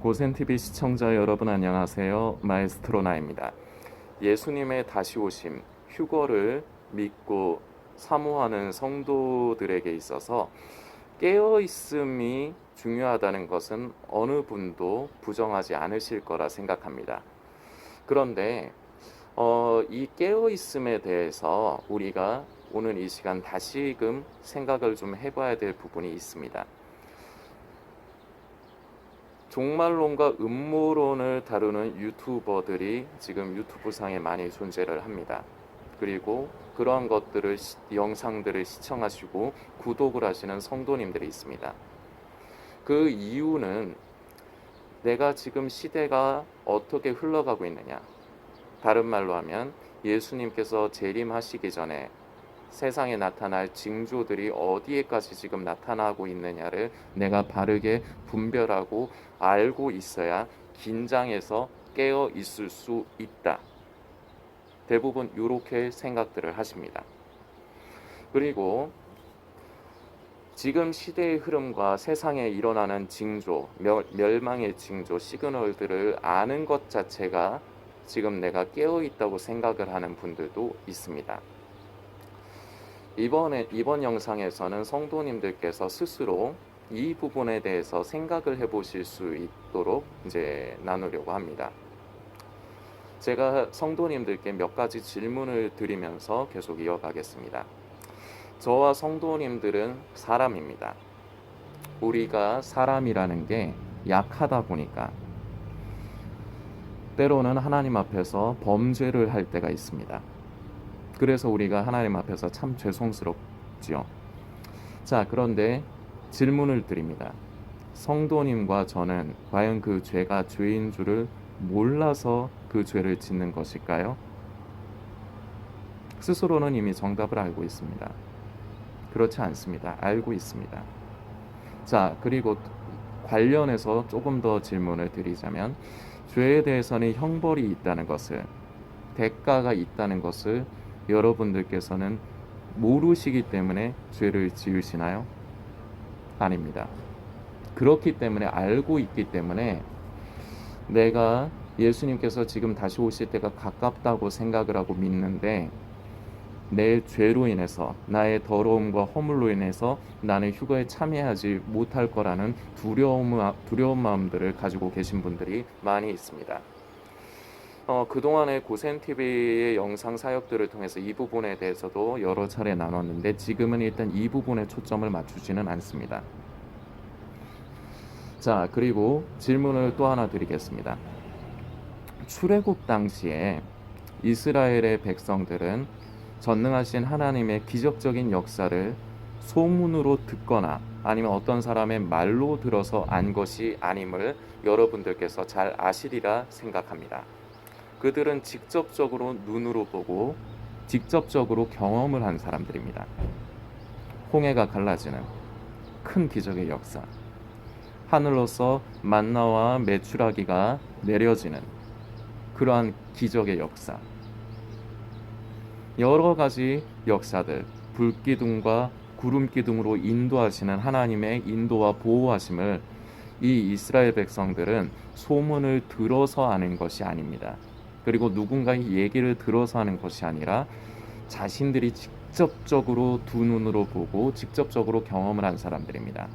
고센TV 시청자 여러분 안녕하세요. 마에스트로 나입니다. 예수님의 다시 오심, 휴거를 믿고 사모하는 성도들에게 있어서 깨어있음이 중요하다는 것은 어느 분도 부정하지 않으실 거라 생각합니다. 그런데 이 깨어있음에 대해서 우리가 오늘 이 시간 다시금 생각을 좀 해봐야 될 부분이 있습니다. 종말론과 음모론을 다루는 유튜버들이 지금 유튜브상에 많이 존재를 합니다. 그리고 그러한 것들을 영상들을 시청하시고 구독을 하시는 성도님들이 있습니다. 그 이유는 내가 지금 시대가 어떻게 흘러가고 있느냐, 다른 말로 하면 예수님께서 재림하시기 전에 세상에 나타날 징조들이 어디에까지 지금 나타나고 있느냐를 내가 바르게 분별하고 알고 있어야 긴장해서 깨어 있을 수 있다. 대부분 이렇게 생각들을 하십니다. 그리고 지금 시대의 흐름과 세상에 일어나는 징조, 멸망의 징조, 시그널들을 아는 것 자체가 지금 내가 깨어 있다고 생각을 하는 분들도 있습니다. 이번 영상에서는 성도님들께서 스스로 이 부분에 대해서 생각을 해보실 수 있도록 이제 나누려고 합니다. 제가 성도님들께 몇 가지 질문을 드리면서 계속 이어가겠습니다. 저와 성도님들은 사람입니다. 우리가 사람이라는 게 약하다 보니까 때로는 하나님 앞에서 범죄를 할 때가 있습니다. 그래서 우리가 하나님 앞에서 참 죄송스럽지요. 자, 그런데 질문을 드립니다. 성도님과 저는 과연 그 죄가 죄인 줄을 몰라서 그 죄를 짓는 것일까요? 스스로는 이미 정답을 알고 있습니다. 그렇지 않습니다. 알고 있습니다. 자, 그리고 관련해서 조금 더 질문을 드리자면 죄에 대해서는 형벌이 있다는 것을, 대가가 있다는 것을 여러분들께서는 모르시기 때문에 죄를 지으시나요? 아닙니다. 그렇기 때문에, 알고 있기 때문에 내가 예수님께서 지금 다시 오실 때가 가깝다고 생각을 하고 믿는데 내 죄로 인해서, 나의 더러움과 허물로 인해서 나는 휴거에 참여하지 못할 거라는 두려운 마음들을 가지고 계신 분들이 많이 있습니다. 그동안의 고센TV의 영상 사역들을 통해서 이 부분에 대해서도 여러 차례 나눴는데 지금은 일단 이 부분에 초점을 맞추지는 않습니다. 자, 그리고 질문을 또 하나 드리겠습니다. 출애굽 당시에 이스라엘의 백성들은 전능하신 하나님의 기적적인 역사를 소문으로 듣거나 아니면 어떤 사람의 말로 들어서 안 것이 아님을 여러분들께서 잘 아시리라 생각합니다. 그들은 직접적으로 눈으로 보고 직접적으로 경험을 한 사람들입니다. 홍해가 갈라지는 큰 기적의 역사, 하늘로서 만나와 메추라기가 내려지는 그러한 기적의 역사, 여러 가지 역사들, 불기둥과 구름기둥으로 인도하시는 하나님의 인도와 보호하심을 이 이스라엘 백성들은 소문을 들어서 아는 것이 아닙니다. 그리고 누군가의 얘기를 들어서 하는 것이 아니라 자신들이 직접적으로 두 눈으로 보고 직접적으로 경험을 한 사람들입니다.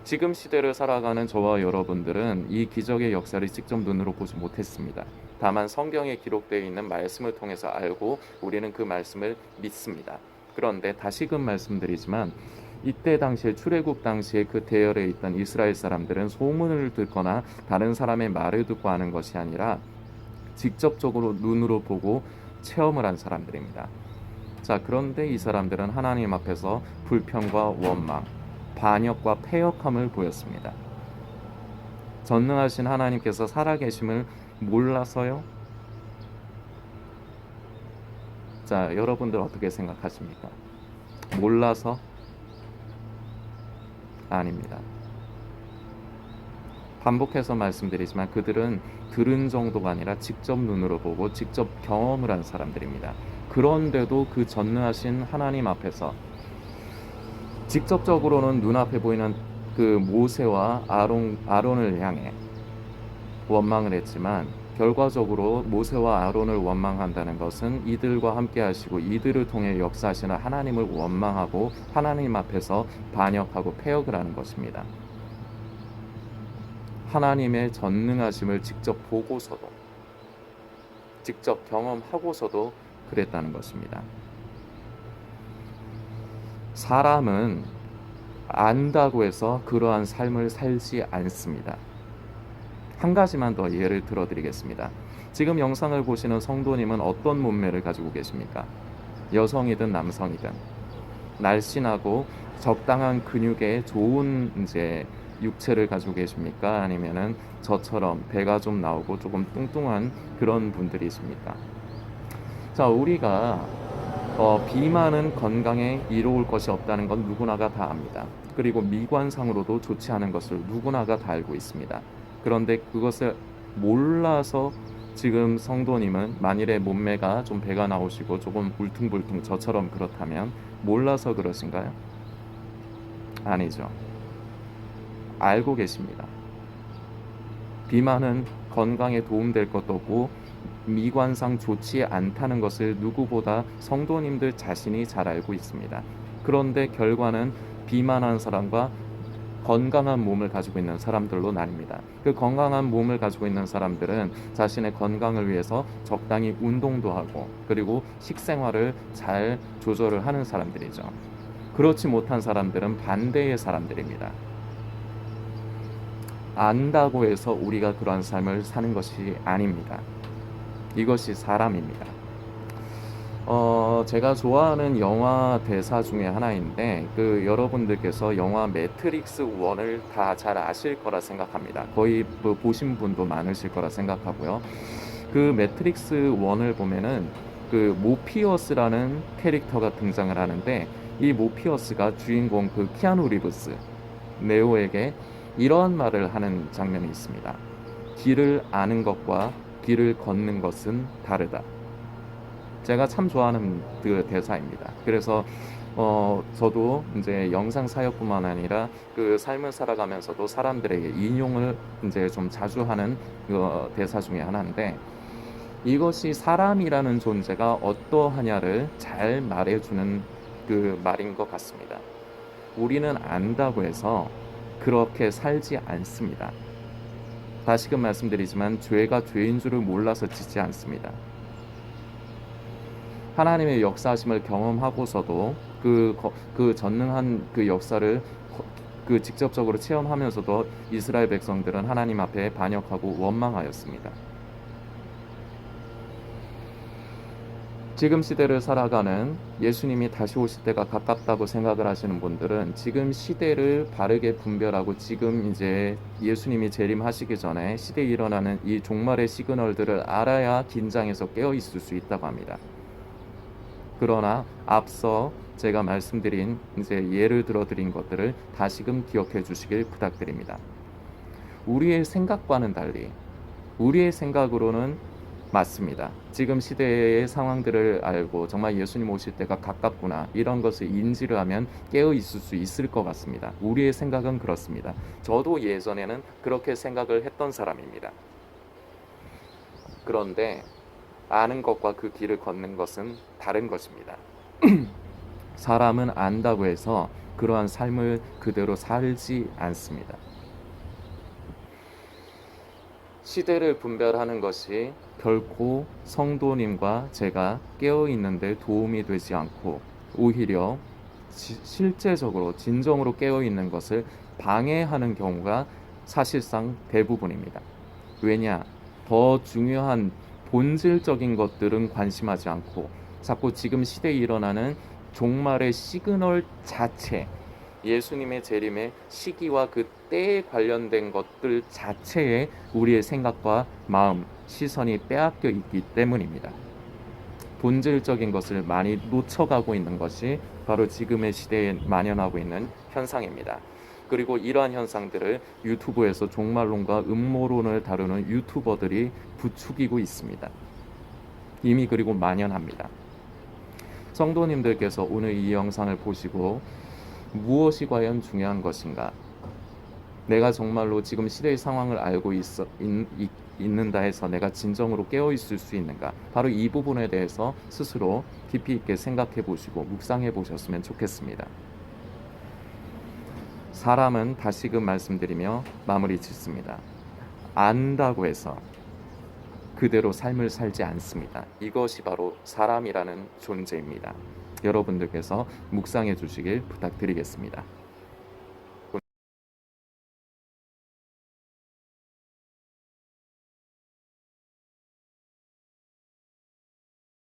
지금 시대를 살아가는 저와 여러분들은 이 기적의 역사를 직접 눈으로 보지 못했습니다. 다만 성경에 기록되어 있는 말씀을 통해서 알고 우리는 그 말씀을 믿습니다. 그런데 다시금 말씀드리지만 이때 당시에 출애굽 당시에 그 대열에 있던 이스라엘 사람들은 소문을 듣거나 다른 사람의 말을 듣고 하는 것이 아니라 직접적으로 눈으로 보고 체험을 한 사람들입니다. 자, 그런데 이 사람들은 하나님 앞에서 불평과 원망, 반역과 패역함을 보였습니다. 전능하신 하나님께서 살아계심을 몰라서요? 자, 여러분들 어떻게 생각하십니까? 몰라서? 아닙니다. 반복해서 말씀드리지만 그들은 들은 정도가 아니라 직접 눈으로 보고 직접 경험을 한 사람들입니다. 그런데도 그 전능하신 하나님 앞에서 직접적으로는 눈앞에 보이는 그 모세와 아론을 향해 원망을 했지만 결과적으로 모세와 아론을 원망한다는 것은 이들과 함께 하시고 이들을 통해 역사하시는 하나님을 원망하고 하나님 앞에서 반역하고 패역을 하는 것입니다. 하나님의 전능하심을 직접 보고서도, 직접 경험하고서도 그랬다는 것입니다. 사람은 안다고 해서 그러한 삶을 살지 않습니다. 한 가지만 더 예를 들어드리겠습니다. 지금 영상을 보시는 성도님은 어떤 몸매를 가지고 계십니까? 여성이든 남성이든 날씬하고 적당한 근육에 좋은 육체를 가지고 계십니까? 아니면은 저처럼 배가 좀 나오고 조금 뚱뚱한 그런 분들이십니까? 자, 우리가 비만은 건강에 이로울 것이 없다는 건 누구나가 다 압니다. 그리고 미관상으로도 좋지 않은 것을 누구나가 다 알고 있습니다. 그런데 그것을 몰라서 지금 성도님은 만일에 몸매가 좀 배가 나오시고 조금 울퉁불퉁 저처럼 그렇다면 몰라서 그러신가요? 아니죠. 알고 계십니다. 비만은 건강에 도움될 것도 없고 미관상 좋지 않다는 것을 누구보다 성도님들 자신이 잘 알고 있습니다. 그런데 결과는 비만한 사람과 건강한 몸을 가지고 있는 사람들로 나뉩니다. 그 건강한 몸을 가지고 있는 사람들은 자신의 건강을 위해서 적당히 운동도 하고 그리고 식생활을 잘 조절을 하는 사람들이죠. 그렇지 못한 사람들은 반대의 사람들입니다. 안다고 해서 우리가 그러한 삶을 사는 것이 아닙니다. 이것이 사람입니다. 제가 좋아하는 영화 대사 중에 하나인데 여러분들께서 영화 매트릭스 1을 다 잘 아실 거라 생각합니다. 거의 보신 분도 많으실 거라 생각하고요. 그 매트릭스 1을 보면은 모피어스라는 캐릭터가 등장을 하는데 이 모피어스가 주인공 키아누 리브스 네오에게 이러한 말을 하는 장면이 있습니다. 길을 아는 것과 길을 걷는 것은 다르다. 제가 참 좋아하는 그 대사입니다. 그래서 저도 영상 사역뿐만 아니라 삶을 살아가면서도 사람들에게 인용을 좀 자주 하는 대사 중에 하나인데 이것이 사람이라는 존재가 어떠하냐를 잘 말해주는 말인 것 같습니다. 우리는 안다고 해서 그렇게 살지 않습니다. 다시금 말씀드리지만 죄가 죄인 줄을 몰라서 짓지 않습니다. 하나님의 역사하심을 경험하고서도 전능한 역사를 직접적으로 체험하면서도 이스라엘 백성들은 하나님 앞에 반역하고 원망하였습니다. 지금 시대를 살아가는 예수님이 다시 오실 때가 가깝다고 생각을 하시는 분들은 지금 시대를 바르게 분별하고 지금 예수님이 재림하시기 전에 시대에 일어나는 이 종말의 시그널들을 알아야 긴장해서 깨어 있을 수 있다고 합니다. 그러나 앞서 제가 말씀드린 예를 들어드린 것들을 다시금 기억해 주시길 부탁드립니다. 우리의 생각과는 달리 우리의 생각으로는 맞습니다. 지금 시대의 상황들을 알고 정말 예수님 오실 때가 가깝구나 이런 것을 인지를 하면 깨어 있을 수 있을 것 같습니다. 우리의 생각은 그렇습니다. 저도 예전에는 그렇게 생각을 했던 사람입니다. 그런데 아는 것과 그 길을 걷는 것은 다른 것입니다. 사람은 안다고 해서 그러한 삶을 그대로 살지 않습니다. 시대를 분별하는 것이 결코 성도님과 제가 깨어있는데 도움이 되지 않고 오히려 실제적으로 진정으로 깨어있는 것을 방해하는 경우가 사실상 대부분입니다. 왜냐? 더 중요한 본질적인 것들은 관심하지 않고 자꾸 지금 시대에 일어나는 종말의 시그널 자체, 예수님의 재림의 시기와 그 때에 관련된 것들 자체에 우리의 생각과 마음, 시선이 빼앗겨 있기 때문입니다. 본질적인 것을 많이 놓쳐가고 있는 것이 바로 지금의 시대에 만연하고 있는 현상입니다. 그리고 이러한 현상들을 유튜브에서 종말론과 음모론을 다루는 유튜버들이 부추기고 있습니다. 이미 그리고 만연합니다. 성도님들께서 오늘 이 영상을 보시고 무엇이 과연 중요한 것인가? 내가 정말로 지금 시대의 상황을 알고 있는다 해서 내가 진정으로 깨어 있을 수 있는가? 바로 이 부분에 대해서 스스로 깊이 있게 생각해 보시고 묵상해 보셨으면 좋겠습니다. 사람은 다시금 말씀드리며 마무리 짓습니다. 안다고 해서 그대로 삶을 살지 않습니다. 이것이 바로 사람이라는 존재입니다. 여러분들께서 묵상해 주시길 부탁드리겠습니다.